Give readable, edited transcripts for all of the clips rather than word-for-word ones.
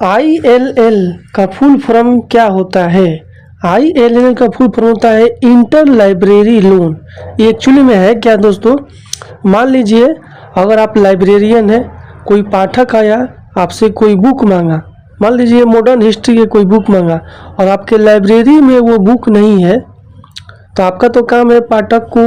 ILL का full form क्या होता है? ILL का फुल फॉर्म होता है इंटर लाइब्रेरी लोन। ये एक्चुअली में है क्या दोस्तों, मान लीजिए अगर आप लाइब्रेरियन हैं, कोई पाठक आया आपसे कोई बुक मांगा, मान लीजिए मॉडर्न हिस्ट्री की कोई बुक मांगा और आपके लाइब्रेरी में वो बुक नहीं है, तो आपका तो काम है पाठक को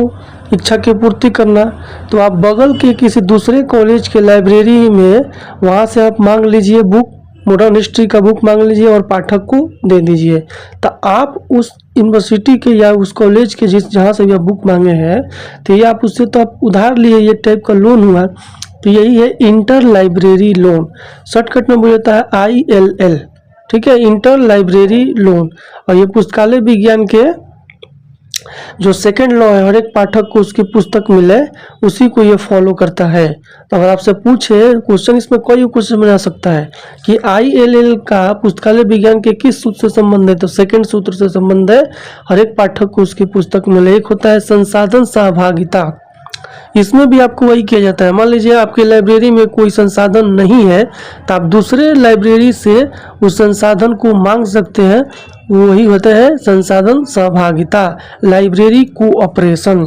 इच्छा की पूर्ति करना। तो आप बगल के किसी दूसरे कॉलेज के लाइब्रेरी में वहाँ से आप मांग लीजिए बुक, मॉडर्न हिस्ट्री का बुक मांग लीजिए और पाठक को दे दीजिए। तो आप उस यूनिवर्सिटी के या उस कॉलेज के जहाँ से भी आप बुक मांगे हैं, तो ये आप उससे तो आप उधार लिए, ये टाइप का लोन हुआ। तो यही है इंटर लाइब्रेरी लोन, शॉर्टकट में बोलता है ILL। ठीक है, इंटर लाइब्रेरी लोन। और ये पुस्तकालय विज्ञान के जो सेकंड लॉ है, हर एक पाठक को उसकी पुस्तक मिले, उसी को ये फॉलो करता है। तो अगर आपसे पूछे क्वेश्चन, इसमें कोई क्वेश्चन बना सकता है कि ILL का पुस्तकालय विज्ञान के किस सूत्र से संबंध है, तो सेकंड सूत्र से संबंध है, हर एक पाठक को उसकी पुस्तक मिले। एक होता है संसाधन सहभागिता, इसमें भी आपको वही किया जाता है। मान लीजिए आपके लाइब्रेरी में कोई संसाधन नहीं है, तो आप दूसरे लाइब्रेरी से उस संसाधन को मांग सकते हैं, वही होता है संसाधन सहभागिता, लाइब्रेरी कोऑपरेशन।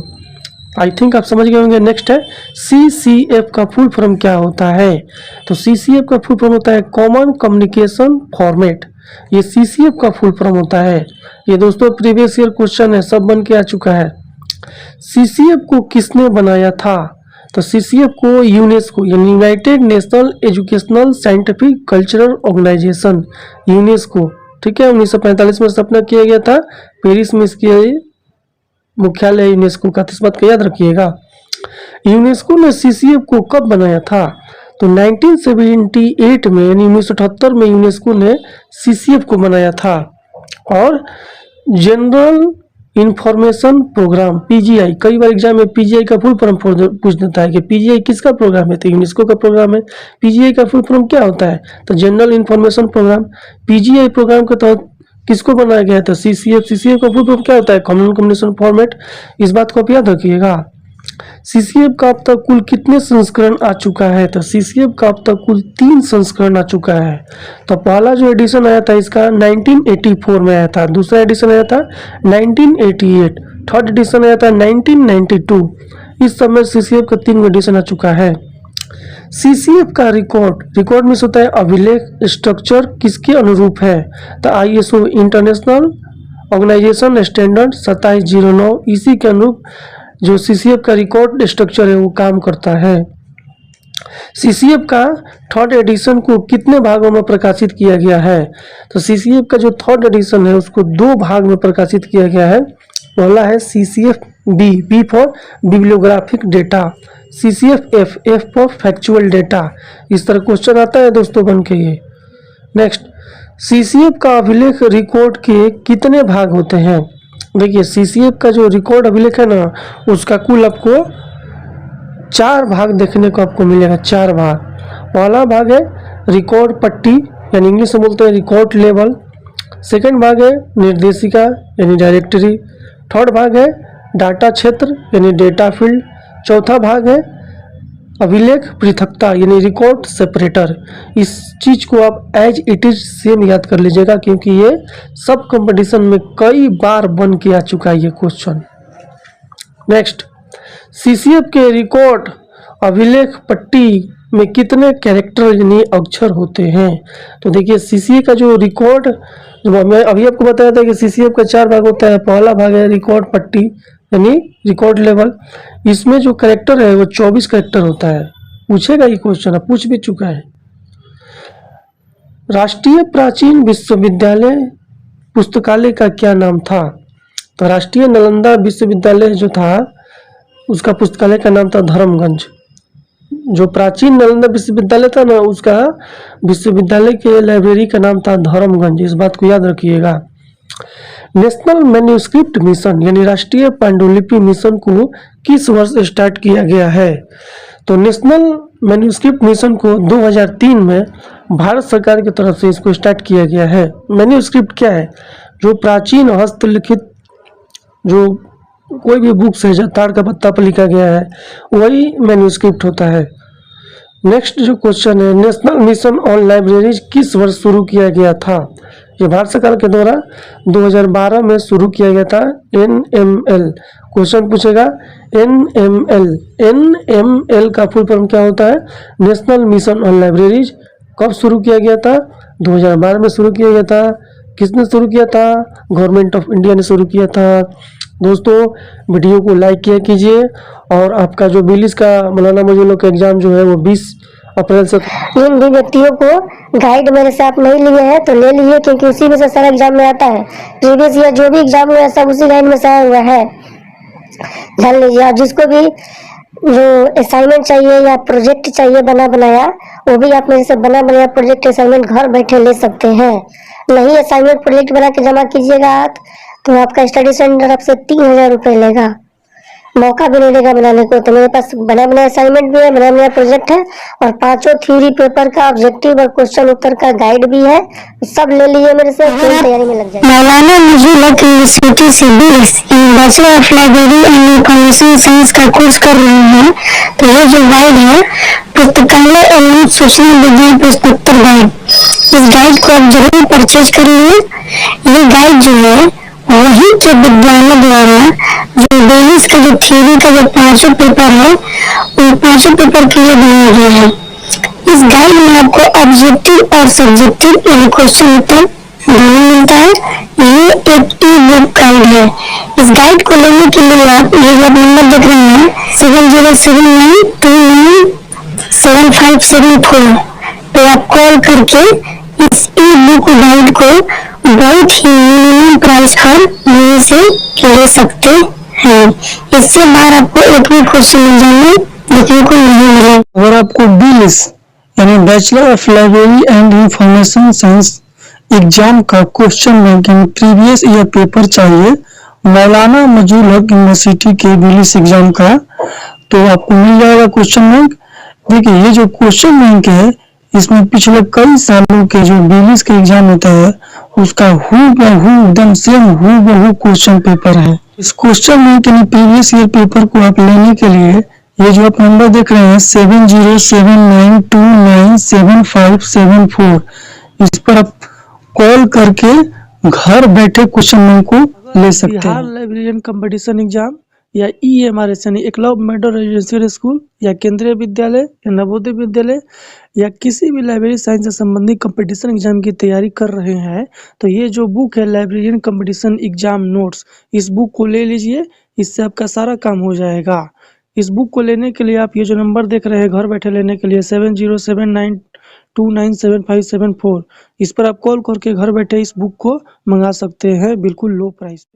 आई थिंक आप समझ गए होंगे। नेक्स्ट है CCF का फुल फॉर्म क्या होता है? तो CCF का फुल फॉर्म होता है कॉमन कम्युनिकेशन फॉर्मेट। ये CCF का फुल फॉर्म होता है। ये दोस्तों प्रीवियस ईयर क्वेश्चन है, सब बन के आ चुका है। CCF को किसने बनाया था? तो CCF को यूनेस्को यानी united national educational scientific cultural organisation, UNESCO, ठीक है, 1945 में स्थापना किया गया था। पेरिस में इसकी मुख्यालय यूनेस्को का, इस बात को याद रखिएगा। यूनेस्को ने CCF को कब बनाया था? तो 1978 में यानी 1978 में यूनेस्को ने CCF को बनाया था। और जनरल इंफॉर्मेशन प्रोग्राम PGI, कई बार एग्जाम में PGI का फुल फॉर्म पूछ देता है कि PGI किसका प्रोग्राम है, तो यूनेस्को का प्रोग्राम है। PGI का फुल फॉर्म क्या होता है? तो general information programme. PGI programme के तहत किसको बनाया गया था? CCF का फुल फॉर्म क्या होता है? Common communication format. इस बात को आप याद रखिएगा। CCF का अब तक कुल कितने संस्करण आ चुका है? तो CCF का अब तक कुल 3 संस्करण आ चुका है। तो पहला जो एडिशन आया था इसका 1984 में आया था, दूसरा एडिशन आया था 1988, थर्ड एडिशन आया था 1992। इस समय CCF का 3 एडिशन आ चुका है। CCF का रिकॉर्ड में होता है अभिलेख, स्ट्रक्चर किसके अनुरूप है? तो ISO इंटरनेशनल ऑर्गेनाइजेशन स्टैंडर्ड 2709, इसी के अनुरूप जो CCF का रिकॉर्ड स्ट्रक्चर है वो काम करता है। CCF का थर्ड एडिशन को कितने भागों में प्रकाशित किया गया है? तो CCF का जो थर्ड एडिशन है उसको 2 भाग में प्रकाशित किया गया है। पहला है CCF B for bibliographic data, CCF F for factual data. इस तरह क्वेश्चन आता है दोस्तों बन के ये। नेक्स्ट, CCF का अभिलेख रिकॉर्ड के कितने भाग होते हैं? देखिए CCF का जो रिकॉर्ड अभिलेख है ना, उसका कुल आपको 4 भाग देखने को आपको मिलेगा, 4 भाग। पहला भाग है रिकॉर्ड पट्टी यानी इंग्लिश में बोलते हैं रिकॉर्ड लेवल। सेकंड भाग है निर्देशिका यानी डायरेक्टरी। थर्ड भाग है डाटा क्षेत्र यानी डेटा फील्ड। चौथा भाग है अभिलेख पृथकता यानी रिकॉर्ड सेपरेटर। इस चीज को आप एज इट इज सेम याद कर लीजिएगा, क्योंकि ये सब कंपटीशन में कई बार बन के आ चुका है ये क्वेश्चन। नेक्स्ट, CCF के रिकॉर्ड अभिलेख पट्टी में कितने कैरेक्टर यानी अक्षर होते हैं? तो देखिए CCF का जो रिकॉर्ड, जो मैं अभी आपको बताया था कि CCF का 4 भाग होता है। पहला भाग है रिकॉर्ड पट्टी यानी रिकॉर्ड लेवल। इसमें जो कैरेक्टर है वो 24 कैरेक्टर होता है। पूछेगा ये क्वेश्चन, पूछ भी चुका है। राष्ट्रीय प्राचीन विश्वविद्यालय पुस्तकालय का क्या नाम था? तो राष्ट्रीय नालंदा विश्वविद्यालय जो था उसका पुस्तकालय का नाम था धर्मगंज। जो प्राचीन नालंदा विश्वविद्यालय था ना, उसका विश्वविद्यालय के लाइब्रेरी का नाम था धर्मगंज। इस बात को याद रखिएगा। नेशनल मैन्युस्क्रिप्ट मिशन यानी राष्ट्रीय पांडुलिपि मिशन को किस वर्ष स्टार्ट किया गया है? तो नेशनल मैन्युस्क्रिप्ट मिशन को 2003 में भारत सरकार की तरफ से इसको स्टार्ट किया गया है। मैन्युस्क्रिप्ट क्या है? जो प्राचीन हस्तलिखित जो कोई भी बुक से ताड़ का पत्ता पर लिखा गया है वही मैन्युस्क्रिप्ट होता है। नेक्स्ट जो क्वेश्चन है, नेशनल मिशन ऑन लाइब्रेरीज किस वर्ष शुरू किया गया था? ये भारत सरकार के द्वारा 2012 में शुरू किया गया था। NML क्वेश्चन पूछेगा। NML का फुल फॉर्म क्या होता है? National mission on libraries. कब शुरू किया गया था? 2012 में शुरू किया गया था। किसने शुरू किया था? गवर्नमेंट ऑफ इंडिया ने शुरू किया था। दोस्तों वीडियो को लाइक किया कीजिए। और आपका जो बिलिस का मौलाना मौजूद का एग्जाम जो है वो 20 अप्रैल से। इन भी व्यक्तियों को गाइड मेरे से आप नहीं लिए हैं तो ले लीजिए, क्योंकि उसी में से सारा एग्जाम में आता है। प्रीवियस ईयर जो भी एग्जाम हुआ है सब उसी गाइड में से आया हुआ है, जान लीजिए। आप जिसको भी जो असाइनमेंट चाहिए या प्रोजेक्ट चाहिए बना बनाया, वो भी आप मेरे से बना बनाया प्रोजेक्ट असाइनमेंट घर बैठे ले सकते हैं। नहीं असाइनमेंट प्रोजेक्ट बना के जमा कीजिएगा तो आपका स्टडी सेंटर आपसे 3000 रुपये लेगा, मौका भी नहीं देगा बनाने को। तो मेरे पास बना बनाया असाइनमेंट भी है, बना बनाया प्रोजेक्ट है, और 5 थ्योरी पेपर का ऑब्जेक्टिव और क्वेश्चन उत्तर का गाइड भी है। सब ले लिए मेरे से, पूरी तैयारी में लग जाए। मौलाना मौजूद यूनिवर्सिटी से bachelor of library and information science का कोर्स कर रहे हैं। तो ये जो गाइड है पुस्तकालय एवं सूचना विज्ञान पुस्तकोत्तर गाइड, इस गाइड को आप जरूर परचेज करिए। ये गाइड जो है वही जो विद्यालय द्वारा जो बेसिस का जो थ्योरी का जो 5 पेपर है उन 5 पेपर के लिए बनाया गया है। इस गाइड में आपको ऑब्जेक्टिव और सब्जेक्टिव यानी क्वेश्चन उत्तर दोनों मिलता है। ये एक ई बुक गाइड है। इस गाइड को लेने के लिए आप ये जो नंबर देख रहे हैं 7079297574 पे आप कॉल करके इस ई बुक गाइड को बहुत ही मिनिमम प्राइस पर मेरे से ले सकते हैं। इससे बाहर आपको एक भी क्वेश्चन एग्जाम देखने को नहीं मिलेगा। अगर आपको BLIS यानी bachelor of library and information science exam का question banking previous year paper चाहिए मौलाना मजूल हक यूनिवर्सिटी के BLIS एग्जाम का, तो आपको मिल जाएगा क्वेश्चन बैंक। देखिए ये जो क्वेश्चन बैंक है इसमें पिछले कई सालों के जो BLIS के एग्जाम होता है उसका हूबहू एकदम सेम हूबहू क्वेश्चन पेपर है। इस क्वेश्चन बैंक यानी प्रीवियस ईयर पेपर को आप लेने के लिए ये जो आप नंबर देख रहे हैं 7079297574, इस पर आप कॉल करके घर बैठे क्वेश्चन बैंक को ले सकते हैं। बिहार लाइब्रेरियन कंपटीशन एग्जाम या EMRS यानी एकलव्य मॉडल रेजिडेंशियल स्कूल या केंद्रीय विद्यालय या नवोदय विद्यालय या किसी भी लाइब्रेरी साइंस से संबंधित कंपटीशन एग्जाम की तैयारी कर रहे हैं तो ये जो बुक है लाइब्रेरियन कंपटीशन एग्जाम नोट्स, इस बुक को ले लीजिए। इससे आपका सारा काम हो जाएगा। इस बुक को लेने के लिए आप ये जो नंबर देख रहे हैं घर बैठे लेने के लिए 7079297574, इस पर आप कॉल करके घर बैठे इस बुक को मंगा सकते हैं बिल्कुल लो प्राइस।